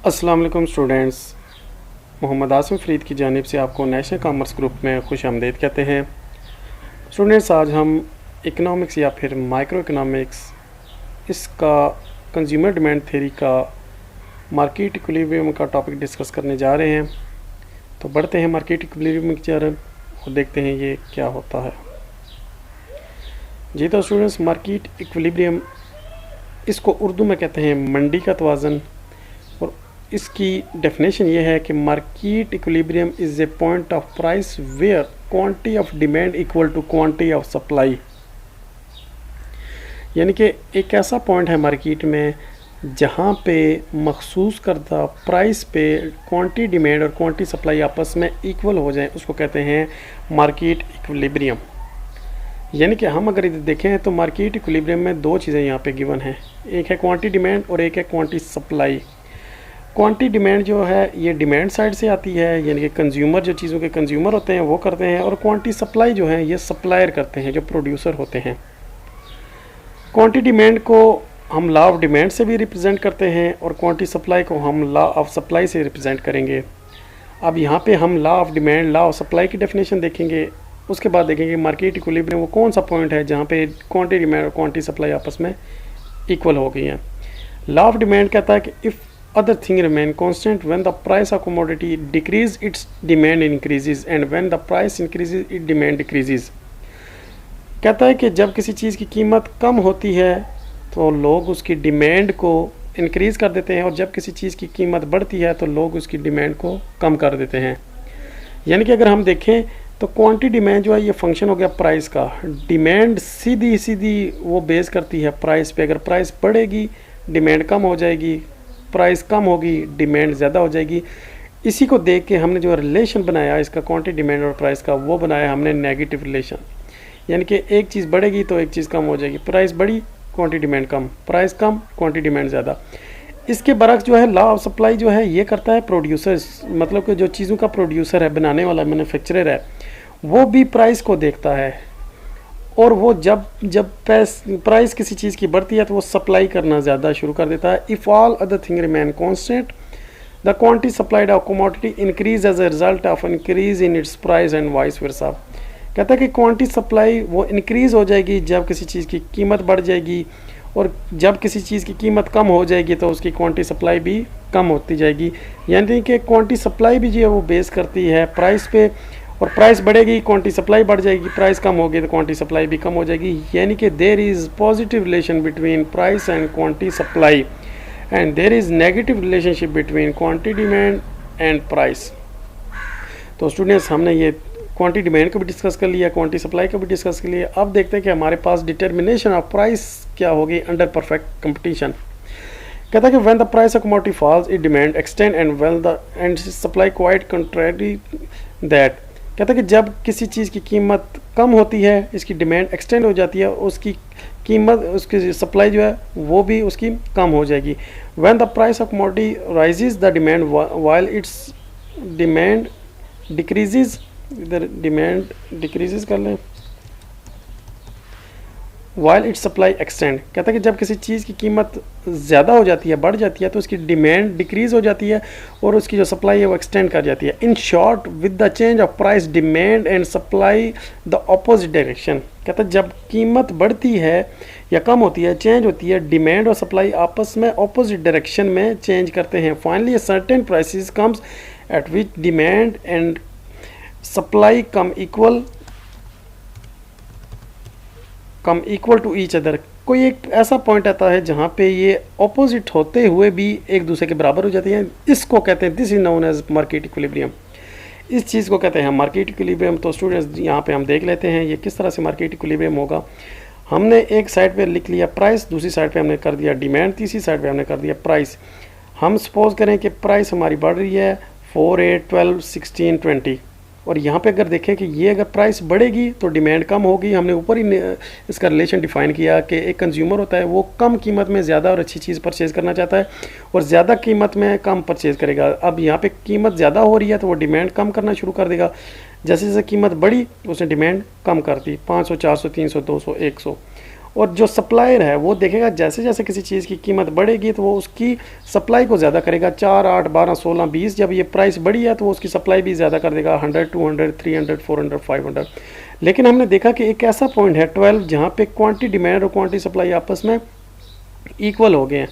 अस्सलाम वालेकुम स्टूडेंट्स। मोहम्मद आसिम फ़रीद की जानिब से आपको नेशनल कॉमर्स ग्रुप में खुश आमदीद कहते हैं। स्टूडेंट्स, आज हम इकनॉमिक्स या फिर माइक्रो इकनॉमिक्स इसका कंज्यूमर डिमांड थ्योरी का मार्केट इक्विलिब्रियम का टॉपिक डिस्कस करने जा रहे हैं। तो बढ़ते हैं मार्केट इक्विलिब्रियम की तरफ और देखते हैं ये क्या होता है। जी तो स्टूडेंट्स, मार्केट इक्विलिब्रियम इसको उर्दू में कहते हैं मंडी का तवाज़न, और इसकी डेफिनेशन ये है कि market equilibrium is a point of price where quantity of demand equal to quantity of supply. यानी कि एक ऐसा पॉइंट है मार्केट में जहाँ पे मखसूस करदा प्राइस पे क्वांटिटी डिमांड और क्वांटिटी सप्लाई आपस में इक्वल हो जाए, उसको कहते हैं मार्केट इक्विलिब्रियम। यानी कि हम अगर इधर देखें तो मार्केट इक्विलिब्रियम में दो चीज़ें यहाँ पे गिवन हैं, एक है क्वांटिटी डिमांड और एक है क्वांटिटी सप्लाई। क्वांटिटी डिमांड जो है ये डिमांड साइड से आती है, यानी कि कंज्यूमर जो चीज़ों के कंज्यूमर होते हैं वो करते हैं, और क्वांटिटी सप्लाई जो है ये सप्लायर करते हैं, जो प्रोड्यूसर होते हैं। क्वांटिटी डिमांड को हम लॉ ऑफ डिमांड से भी रिप्रेजेंट करते हैं और क्वांटिटी सप्लाई को हम लॉ ऑफ सप्लाई से रिप्रेजेंट करेंगे। अब यहाँ पे हम law of demand, law of supply की डेफिनेशन देखेंगे, उसके बाद देखेंगे मार्केट इक्विलिब्रियम वो कौन सा पॉइंट है जहाँ पे क्वांटिटी डिमांड और क्वांटिटी सप्लाई आपस में इक्वल हो गई हैं। लॉ ऑफ डिमांड कहता है कि if other thing remain constant when the price of commodity decrease its demand increases and when the price increases its demand decreases। कहता है कि जब किसी चीज़ की कीमत कम होती है तो लोग उसकी डिमांड को इंक्रीज़ कर देते हैं, और जब किसी चीज़ की कीमत बढ़ती है तो लोग उसकी डिमांड को कम कर देते हैं। यानी कि अगर हम देखें तो क्वांटिटी डिमांड जो है ये फंक्शन हो गया प्राइस का। डिमांड सीधी सीधी वो बेस करती है प्राइस पे। अगर प्राइस बढ़ेगी डिमांड कम हो जाएगी, प्राइस कम होगी डिमांड ज़्यादा हो जाएगी। इसी को देख के हमने जो रिलेशन बनाया इसका क्वांटिटी डिमांड और प्राइस का, वो बनाया हमने नेगेटिव रिलेशन। यानी कि एक चीज़ बढ़ेगी तो एक चीज़ कम हो जाएगी, प्राइस बढ़ी क्वांटिटी डिमांड कम, प्राइस कम क्वांटिटी डिमांड ज़्यादा। इसके बरक्स जो है लॉ ऑफ सप्लाई जो है ये करता है प्रोड्यूसर्स, मतलब कि जो चीज़ों का प्रोड्यूसर है, बनाने वाला मैन्युफैक्चरर है, वो भी प्राइस को देखता है, और वो जब जब प्राइस किसी चीज़ की बढ़ती है तो वो सप्लाई करना ज़्यादा शुरू कर देता है। If all other thing remain constant the quantity supplied of commodity increase as a result of increase in its price and vice versa. कहता है कि क्वांटिटी सप्लाई वो इंक्रीज़ हो जाएगी जब किसी चीज़ की कीमत बढ़ जाएगी, और जब किसी चीज़ की कीमत कम हो जाएगी तो उसकी क्वांटिटी सप्लाई भी कम होती जाएगी। यानी कि क्वांटिटी सप्लाई भी जो है वो बेस करती है प्राइस पे, और प्राइस बढ़ेगी क्वांटिटी सप्लाई बढ़ जाएगी, प्राइस कम होगी तो क्वांटिटी सप्लाई भी कम हो जाएगी। यानी कि there is positive relation between price and quantity supply, and there is negative relationship between quantity demand and price. तो स्टूडेंट्स, हमने ये क्वांटिटी डिमांड को भी डिस्कस कर लिया, क्वांटिटी सप्लाई को भी डिस्कस कर लिया। अब देखते हैं कि हमारे पास डिटर्मिनेशन ऑफ प्राइस क्या होगी अंडर परफेक्ट कंपटीशन। कहता है कि when the price of commodity falls it demand extend and when the and supply quite contrary that. कहता है कि जब किसी चीज़ की कीमत कम होती है इसकी डिमांड एक्सटेंड हो जाती है, उसकी कीमत, उसकी सप्लाई जो है वो भी उसकी कम हो जाएगी। When the price of commodity rises the demand while it's demand decreases, इधर डिमांड डिक्रीजेस कर लें, वाइल इट्स सप्लाई एक्सटेंड। कहता है कि जब किसी चीज़ की कीमत ज़्यादा हो जाती है, बढ़ जाती है, तो उसकी डिमांड डिक्रीज़ हो जाती है और उसकी जो सप्लाई है वो एक्सटेंड कर जाती है। In short, with the change of price demand and supply the opposite direction. कहता है जब कीमत बढ़ती है या कम होती है, चेंज होती है, डिमांड और सप्लाई आपस में अपोजिट डायरेक्शन में चेंज करते हैं। Finally certain prices comes at which demand and supply come equal to each other. कोई एक ऐसा पॉइंट आता है जहाँ पे ये ऑपोजिट होते हुए भी एक दूसरे के बराबर हो जाती हैं। इसको कहते हैं, this is known as market equilibrium. इस चीज़ को कहते हैं मार्केट इक्विलिब्रियम। तो स्टूडेंट्स, यहाँ पे हम देख लेते हैं ये किस तरह से मार्केट इक्विलिब्रियम होगा। हमने एक साइड पे लिख लिया प्राइस, दूसरी साइड पे हमने कर दिया डिमांड, तीसरी साइड पे हमने कर दिया प्राइस। हम सपोज करें कि प्राइस हमारी बढ़ रही है 4, 8, 12, 16, 20, और यहाँ पे अगर देखें कि ये अगर प्राइस बढ़ेगी तो डिमांड कम होगी। हमने ऊपर ही इसका रिलेशन डिफाइन किया कि एक कंज्यूमर होता है वो कम कीमत में ज़्यादा और अच्छी चीज़ परचेज़ करना चाहता है, और ज़्यादा कीमत में कम परचेज़ करेगा। अब यहाँ पे कीमत ज़्यादा हो रही है तो वो डिमांड कम करना शुरू कर देगा। जैसे जैसे कीमत बढ़ी तो उसने डिमांड कम कर दी, 500, 400, 300, 200, 100। और जो सप्लायर है वो देखेगा जैसे जैसे किसी चीज़ की कीमत बढ़ेगी तो वो उसकी सप्लाई को ज़्यादा करेगा। 4, 8, 12, 16, 20 जब ये प्राइस बढ़ी है तो वो उसकी सप्लाई भी ज़्यादा कर देगा, 100, 200, 300, 400, 500। लेकिन हमने देखा कि एक ऐसा पॉइंट है 12 जहाँ पे क्वांटिटी डिमांड और क्वांटिटी सप्लाई आपस में इक्वल हो गए हैं।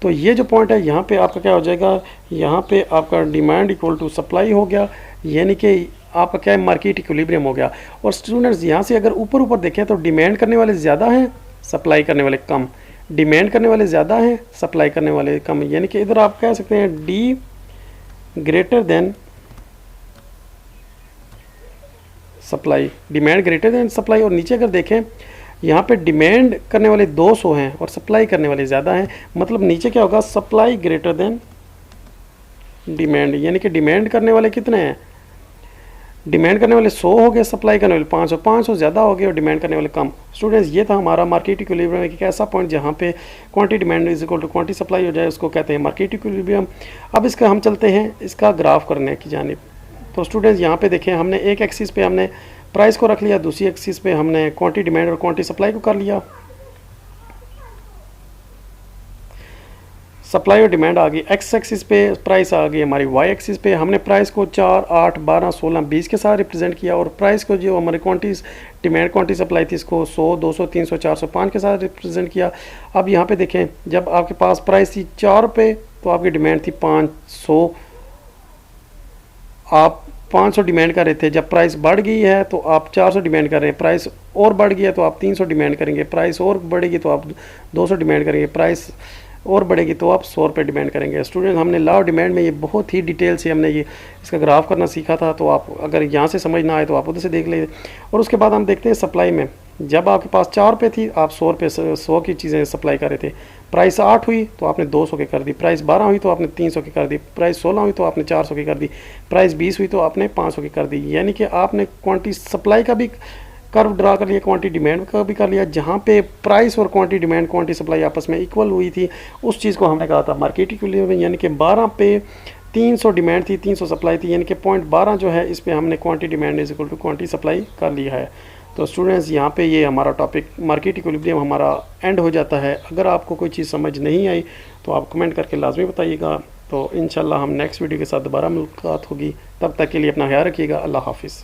तो ये जो पॉइंट है यहाँ पे आपका क्या हो जाएगा, यहाँ पे आपका डिमांड इक्वल टू सप्लाई हो गया, यानी कि आपका क्या है, मार्केट इक्विलिब्रियम हो गया। और स्टूडेंट्स यहाँ से अगर ऊपर ऊपर देखें तो डिमांड करने वाले ज़्यादा हैं, सप्लाई करने वाले कम, डिमांड करने वाले ज़्यादा हैं, सप्लाई करने वाले कम, यानी कि इधर आप कह सकते हैं D greater than supply, demand greater than supply. और नीचे अगर देखें यहाँ पे डिमांड करने वाले 200 हैं और सप्लाई करने वाले ज़्यादा हैं, मतलब नीचे क्या होगा, सप्लाई ग्रेटर देन डिमांड, यानी कि डिमांड करने वाले कितने हैं, डिमांड करने वाले 100 हो गए, सप्लाई करने वाले 500, 500 ज़्यादा हो गए और डिमांड करने वाले कम। स्टूडेंट्स ये था हमारा मार्केट इक्विलिब्रियम, एक ऐसा पॉइंट जहाँ पे quantity demand is equal to quantity supply हो जाए, उसको कहते हैं मार्केट इक्विलिब्रियम। अब इसका हम चलते हैं इसका ग्राफ करने की जानिब। तो स्टूडेंट्स यहाँ पे देखें, हमने एक एक्सिस पे हमने प्राइस को रख लिया, दूसरी एक्सिस पे हमने क्वांटिटी डिमांड और क्वांटिटी सप्लाई को कर लिया। सप्लाई और डिमांड आ गई एक्स एक्सिस पे, प्राइस आ गई हमारी वाई एक्सिस पे। हमने प्राइस को 4, 8, 12, 16, 20 के साथ रिप्रेजेंट किया और प्राइस को जो हमारी क्वांटिटीज डिमांड क्वांटिटी सप्लाई थी इसको 100, 200, 300, 400, 5 के साथ रिप्रेजेंट किया। अब यहाँ पे देखें, जब आपके पास प्राइस थी 4 पे तो आपकी डिमांड थी 500, आप 500 डिमांड कर रहे थे। जब प्राइस बढ़ गई है तो आप 400 डिमांड कर रहे हैं, प्राइस और बढ़ गया तो आप 300 डिमांड करेंगे, प्राइस और बढ़ेगी तो आप 200 डिमांड करेंगे, प्राइस और बढ़ेगी तो आप 100 रुपये डिमांड करेंगे। स्टूडेंट हमने लॉ ऑफ डिमांड में ये बहुत ही डिटेल से हमने ये इसका ग्राफ करना सीखा था, तो आप अगर यहाँ से समझ ना आए तो आप उधर से देख ले। और उसके बाद हम देखते हैं सप्लाई में, जब आपके पास 4 रुपये थी, आप 100 रुपये 100 की चीज़ें सप्लाई कर रहे थे, प्राइस 8 हुई तो आपने 200 की कर दी, प्राइस 12 हुई तो आपने 300 की कर दी, प्राइस 16 हुई तो आपने 400 की कर दी, प्राइस 20 हुई तो आपने 500 की कर दी। यानी कि आपने क्वांटिटी सप्लाई का भी कर्व ड्रा कर लिया, क्वांटिटी डिमांड का भी कर लिया। जहाँ पे प्राइस और क्वांटिटी डिमांड क्वांटिटी सप्लाई आपस में इक्वल हुई थी, उस चीज़ को हमने कहा था मार्केट इक्विलिब्रियम। यानी कि 12 पे 300 डिमांड थी, 300 सप्लाई थी, यानी कि पॉइंट 12 जो है इस पे हमने quantity demand is equal to quantity supply कर लिया है। तो स्टूडेंट्स यहाँ पे ये हमारा टॉपिक मार्केट इक्विलिब्रियम हमारा एंड हो जाता है। अगर आपको कोई चीज़ समझ नहीं आई तो आप कमेंट करके लाजमी बताइएगा। तो इंशाल्लाह हम नेक्स्ट वीडियो के साथ दोबारा मुलाकात होगी, तब तक के लिए अपना ख्याल रखिएगा। अल्लाह हाफिज़।